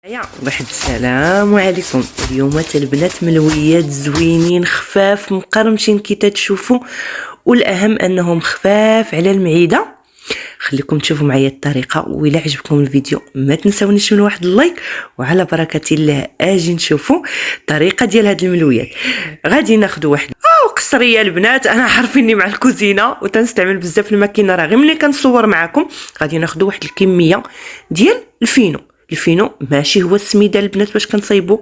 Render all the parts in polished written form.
واحد السلام عليكم. اليوم البنات ملويات زوينين خفاف مقرمشين كي تتشوفوا، والاهم انهم خفاف على المعده. خليكم تشوفوا معايا الطريقه، وإلا عجبكم الفيديو ما تنسونيش من واحد اللايك، وعلى بركه الله اجي نشوفوا الطريقه ديال هاد الملويات. غادي ناخذوا واحد قصريه البنات. انا عارفيني مع الكوزينه وتنستعمل بزاف الماكينه، راه غير ملي كنصور معكم. غادي ناخذوا واحد الكميه ديال الفينو ماشي هو السميده البنات باش كنصايبوا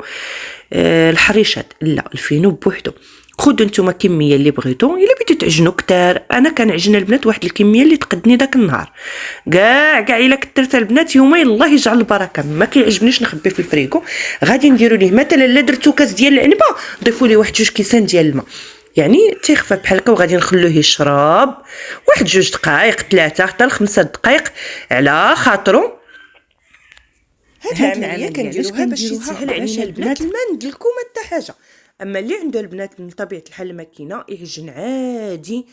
الحريشات، لا الفينو بوحدو. خذوا نتوما كميه اللي بغيتو، الا بغيتو تعجنوا كتار. انا كنعجن البنات واحد الكميه اللي تقدني داك النهار. كاع الا كثرت البنات يومين الله يجعل البركه. ما كيعجبنيش نخبي في الفريكو. غادي نديروا ليه مثلا الا درتو كاس ديال العنبه ضيفوا ليه واحد 2 كيسان ديال الماء، يعني تيخفى بحال هكا، وغادي نخلوه يشرب واحد 2 دقائق 3 حتى ل 5 دقائق على خاطرو. هاد العمليه كنديروها باش يسهل علينا البنات، ما ندلكو ما حتى حاجه. اما اللي عنده البنات من طبيعه الحال الماكينه يعجن عادي.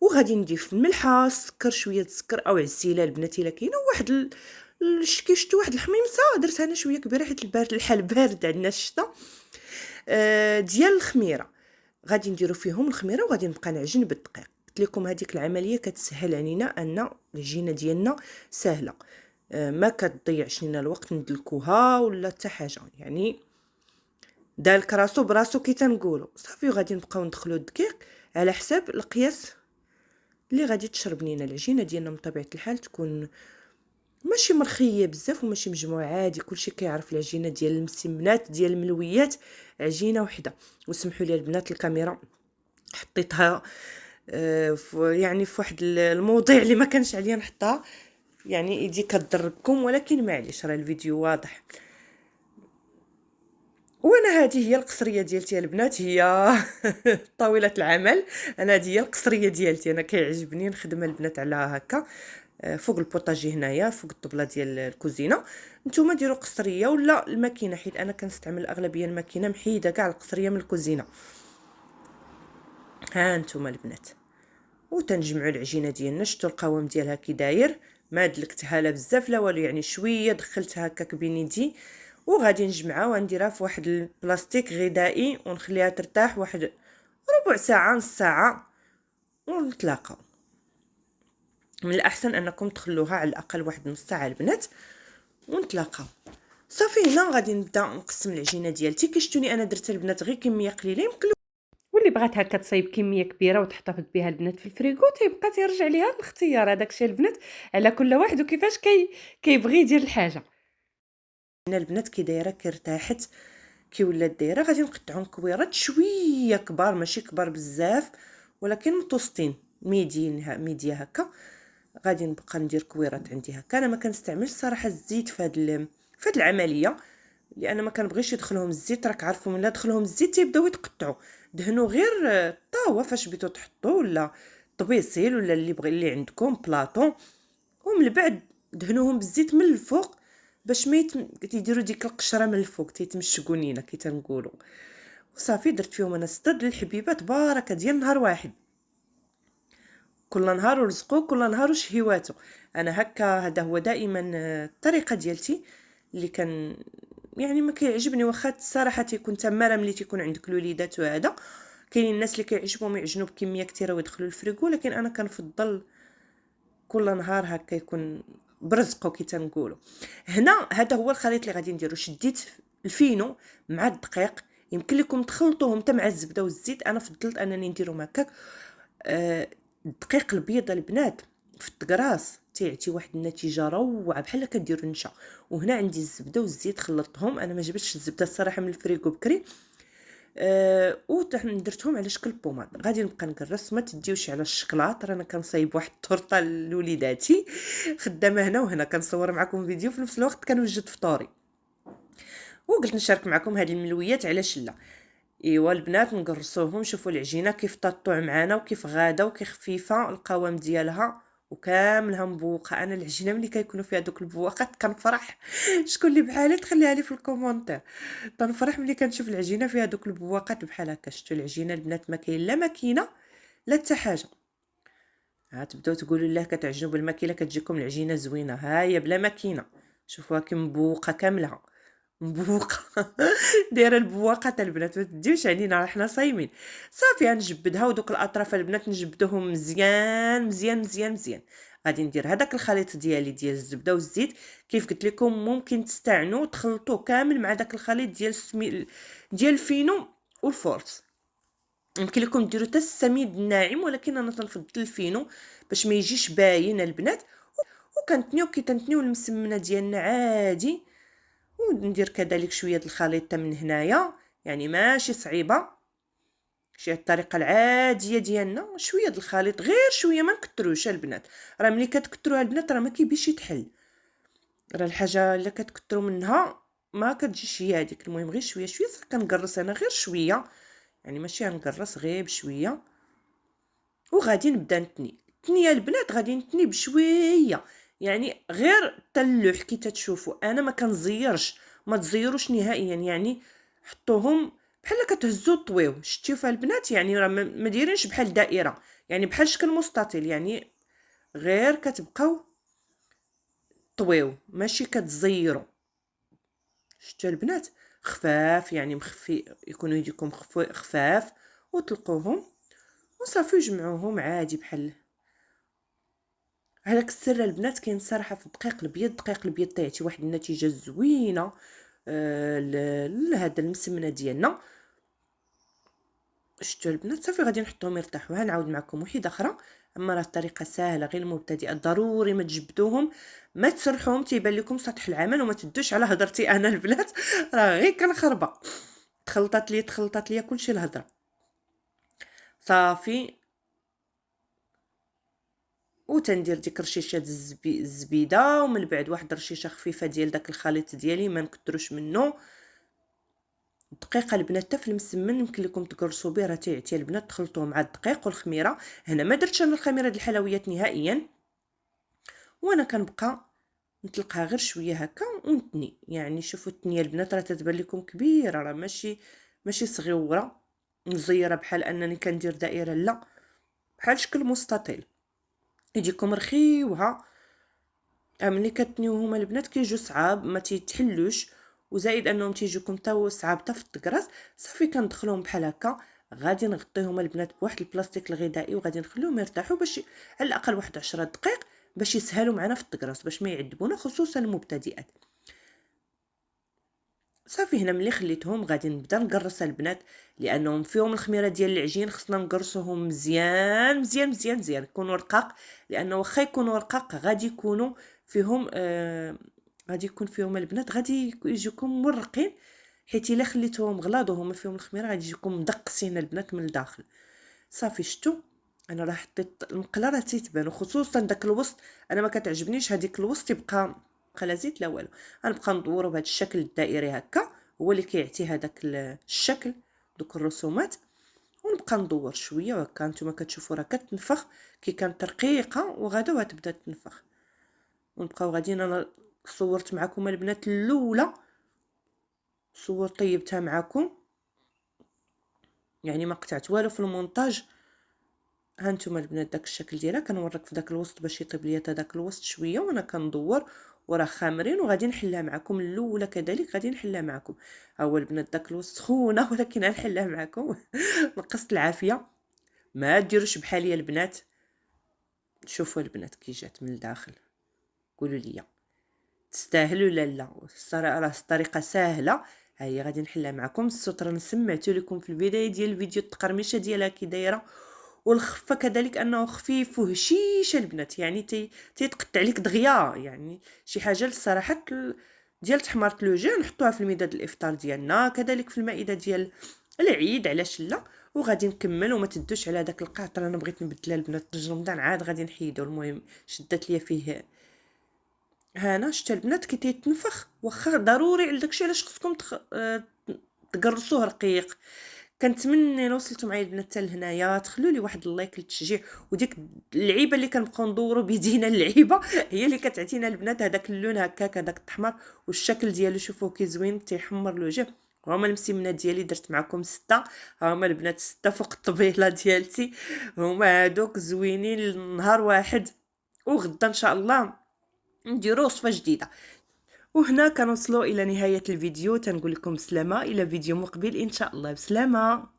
وغادي نضيف الملحه، السكر، شويه السكر او عسيله البنات الا كاينه، واحد كي شفتوا واحد الحميمصه درت انا شويه كبيره حيت الحال بارد عندنا الشتا ديال الخميره. غادي نديرو فيهم الخميره وغادي نبقى نعجن بالدقيق. قلت لكم هذيك العمليه كتسهل علينا ان العجينه ديالنا سهله، ما كتضيعش لينا الوقت ندلكوها ولا حتى حاجه، يعني دالك راسو براسو كي تنقولوا. صافي وغادي نبقاو ندخلو الدقيق على حساب القياس اللي غادي تشرب لينا العجينه ديالنا. من طبيعه الحال تكون ماشي مرخيه بزاف وماشي مجموعه، عادي كلشي كيعرف العجينه ديال المسمنات ديال الملويات عجينه وحده. وسمحوا لي البنات الكاميرا حطيتها يعني في واحد الموضع اللي ما كانش عليا نحطها، يعني يجي كضركم، ولكن معليش راه الفيديو واضح. وانا هذه هي القصريه ديالتي البنات، هي طاوله العمل. انا هذه هي القصريه ديالتي، انا كيعجبني نخدم البنات على هكا فوق البوطاجي هنايا فوق الطبله ديال الكوزينه. نتوما ديروا قصريه ولا الماكينه، حيت انا كنستعمل الاغلبيه الماكينه، محيده كاع القصريه من الكوزينه. ها نتوما البنات، وتنجمعوا العجينه ديالنا. شفتوا القوام ديالها كي داير، ما دلكتها لا بزاف لا والو، يعني شويه دخلتها هكاك بين يدي. وغادي نجمعها ونديرها في واحد البلاستيك غذائي ونخليها ترتاح واحد ربع ساعه نص ساعه ونتلاقاو. من الاحسن انكم تخلوها على الاقل واحد نص ساعه البنات ونتلاقاو. صافي هنا غادي نبدا نقسم العجينه ديالتي. كي شفتوني انا درت البنات غير كميه قليله، يمكن واللي بغات هكا تصايب كميه كبيره وتحتفظ بها البنات في الفريغو تيبقى تيرجع ليها الاختيار. هذاك الشيء البنات على كل واحد وكيفاش كيبغي يدير الحاجه. هنا البنات كي دايره كي ارتاحت كي ولات دايره، غادي نقطعوا كويرات شويه كبار، ماشي كبار بزاف ولكن متوسطين ميديا هكا. غادي نبقى ندير كويرات عندي هكا. انا ما كنستعملش صراحه الزيت في هاد العمليه، لان ما كنبغيش يدخلهم الزيت. راك عارفوا ملي دخلهم الزيت تيبداو يتقطعوا. دهنوا غير الطاوه فاش بغيتو تحطوا، ولا طبيسيل، ولا اللي بغي اللي عندكم بلاطون، ومن بعد دهنوهم بالزيت من الفوق باش ما يديروا ديك القشره من الفوق تيتمشقونينا كي تنقولوا. وصافي درت فيهم انا 6 د الحبيبات بركه ديال نهار واحد، كل نهار ورزقو كل نهار وشهيواتو. انا هكا هذا هو دائما الطريقه ديالتي اللي كان يعني ما كيعجبني. واخا الصراحه تيكون تماره ملي تيكون عندك الوليدات وهذا، كاينين الناس اللي كيعجبهم يعجنوا بكميه كثيره ويدخلوا الفريغو، لكن انا كنفضل كل نهار هكا يكون برزقو كي تنقولوا. هنا هذا هو الخليط اللي غادي نديرو. شديت الفينو مع الدقيق، يمكن لكم تخلطوهم حتى مع الزبده والزيت، انا فضلت انني نديرهم هكاك. الدقيق البيض البنات في الطقراص تيعطي واحد النتيجه روعه بحال كديروا النشا. وهنا عندي الزبده والزيت خلطتهم. انا ما جبتش الزبده الصراحه من الفريغو بكري، درتهم على شكل بوماد. غادي نبقى نكرس، ما تديوش على الشكلاط. رانا كنصايب واحد الطورطه لوليداتي خدامه هنا وهنا، كنصور معكم فيديو في نفس الوقت كنوجد فطوري. وقلت نشارك معكم هذه الملويات علاش لا. ايوا البنات نقرصوهم، شوفوا العجينه كيف طاطوع معانا وكيف غاده وكيف خفيفه القوام ديالها وكاملها مبوقه. انا العجينه ملي كيكونوا فيها دوك البواقات كنفرح. شكون اللي بحالي تخليها لي في الكومونتير. تنفرح ملي كنشوف العجينه فيها دوك البواقات بحال هكا. شفتوا العجينه البنات ما كاين لا ماكينه لا حتى حاجه. ها تبداو تقولوا لا كتعجنوا بالماكينه كتجيكم العجينه زوينه، ها هي بلا ماكينه. شوفوها كي مبوقه كاملها. مبوقه. دايره البواقه تاع البنات، ما تديوش علينا راه حنا صايمين. صافي غنجبدها، ودوك الاطراف البنات نجبدوهم مزيان مزيان مزيان مزيان. غادي ندير هذاك الخليط ديالي ديال الزبده والزيت. كيف قلت لكم ممكن تستعنوا تخلطوه كامل مع داك الخليط ديال ديال الفينو والفورت. يمكن لكم ديروا حتى السميد الناعم، ولكن انا تنفضل الفينو باش ما يجيش باين البنات. وكنتنيو كي تنتنيو المسمنه ديالنا عادي. وندير كذلك شويه د الخليط من هنايا، يعني ماشي صعيبه، شي الطريقه العاديه ديالنا. شويه د الخليط، غير شويه، ما نكتروش البنات. راه ملي كتكتروها البنات راه ما كيبيش يتحل. راه الحاجه الا كتكتروا منها ما كتجيش هي هذيك. المهم غير شويه شويه. كنقرص انا غير شويه، يعني ماشي غنقرص غير بشويه. وغادي نبدا نتني البنات. غادي نتني بشويه، يعني غير تلوح كي تتشوفوا. انا ما كنزيرش، ما تزيروش نهائيا، يعني حطوهم بحال كتهزوا طويو. شتيو فيها البنات؟ يعني راه ما دايرينش بحال دائره، يعني بحال شكل مستطيل، يعني غير كتبقاو طويو، ماشي كتزيروا. شتو البنات؟ خفاف، يعني مخفي، يكونوا يديكم خفاف. وطلقوهم وصافي جمعوهم عادي بحال هذاك. السر البنات كاين صراحه في الدقيق الابيض. الدقيق الابيض تيعطي واحد النتيجه زوينه لهذا المسمنه ديالنا. شتو البنات؟ صافي غادي نحطهم يرتاحوا. نعاود معكم وحده اخرى. اما راه الطريقه سهله، غير المبتدئات ضروري ما تجبدوهم، ما تسرحوهم تيبان لكم سطح العمل. وما تدوش على هضرتي انا البنات، راه غير كنخربق. تخلطات ليا كلشي الهضره. صافي. وتندير ديك رشيشه الزبيده، ومن بعد واحد رشيشه خفيفه ديال داك الخليط ديالي، ما نكثروش منه. الدقيقه البنات حتى في المسمن يمكن لكم تقرصوا به، راه تيعطي البنات. تخلطوه مع الدقيق والخميره. هنا ما درتش انا الخميره ديال الحلويات نهائيا، وانا كنبقى نطلقها غير شويه هكا ونتني. يعني شوفوا التنيه البنات، راه تتبان لكم كبيره، راه ماشي صغيره مزيره بحال انني كندير دائره، لا، بحال شكل مستطيل. يجيكم رخيوها. ملي كتنيوهم البنات كيجيو صعاب، ما تيتحلوش. وزائد انهم تيجيوكم تا صعاب تا في الطكراس. صافي كندخلوهم بحال هكا. غادي نغطيهم البنات بواحد البلاستيك الغذائي، وغادي نخليهم يرتاحوا باش على الاقل واحد 10 دقائق، باش يسهلوا معنا في الطكراس، باش ما يعذبونا، خصوصا المبتدئات. صافي هنا ملي خليتهم غادي نبدا نقرص البنات، لانهم فيهم الخميره ديال العجين. خصنا نقرصوهم مزيان مزيان مزيان مزيان، يكونوا رقاق. لانه واخا يكونوا رقاق غادي يكونوا فيهم غادي يكون فيهم البنات، غادي يجيكم مرقين. حيت الا خليتوهم غلاض وهما فيهم الخميره غادي يجيكم مدقسين البنات من الداخل. صافي شتو انا راه حطيت المقله، راه تيتبان، وخصوصا داك الوسط. انا ما كتعجبنيش هذيك الوسط يبقى لا زيت لا والو. غنبقى ندورو بهذا الشكل الدائري هكا، هو اللي كيعطي هذاك الشكل، دوك الرسومات. ونبقى ندور شويه وهكا. نتوما كتشوفوا راه كتنفخ كي كانت رقيقه، وغدا وتبدا تنفخ. ونبقاو غاديين. انا صورت معكم البنات الاولى، طيبتها معكم، يعني ما قطعت والو في المونتاج. ها نتوما البنات داك الشكل ديالها. كنوريك في داك الوسط باش يطيب ليا حتى داك الوسط شويه، وانا كندور وراه خامرين. وغادي نحلها معكم الاولى كذلك، غادي نحلها معكم. ها هو البنات داك الوسط سخونه، ولكن غنحلها معكم. نقصت العافيه. ما ديروش بحالي البنات. شوفوا البنات كي جات من الداخل، قولوا لي تستاهل ولا لا؟ راه الطريقه سهله. ها هي غادي نحلها معكم. السطر سمعت لكم في البدايه ديال الفيديو التقرمشه ديالها كي دايره، والخفه كذلك انه خفيف وهشيش البنات، يعني تيتقطع عليك دغيا. يعني شي حاجه الصراحه ديال تحمرت لوجي نحطوها في المداد الافطار ديالنا، كذلك في المائده ديال العيد، علاش لا. وغادي نكمل. وما تدوش على داك القاطر، انا بغيت نبدلها البنات رمضان عاد غادي نحيدو. المهم شدت ليا فيه. هنا شتا البنات كي تيتنفخ، واخا ضروري على داكشي علاش خصكم تقرصوه رقيق. كنتمنى الا وصلتوا معايا البنات حتى لهنايا تخلوا لي واحد اللايك للتشجيع. وديك اللعيبه اللي كنبقاو ندوروا بيدينا، اللعيبه هي اللي كتعطينا البنات هذاك اللون هكاك، هذاك التحمر، والشكل ديالو شوفوه كي زوين تيحمر الوجه. هما المسمنات ديالي درت معكم 6. هما البنات 6 فوق الطبيله ديالتي. هما هادوك زوينين لنهار واحد. وغدا ان شاء الله نديرو وصفه جديده. وهنا كنوصلوا الى نهايه الفيديو، تنقول لكم بسلامه الى فيديو مقبل ان شاء الله. بسلامه.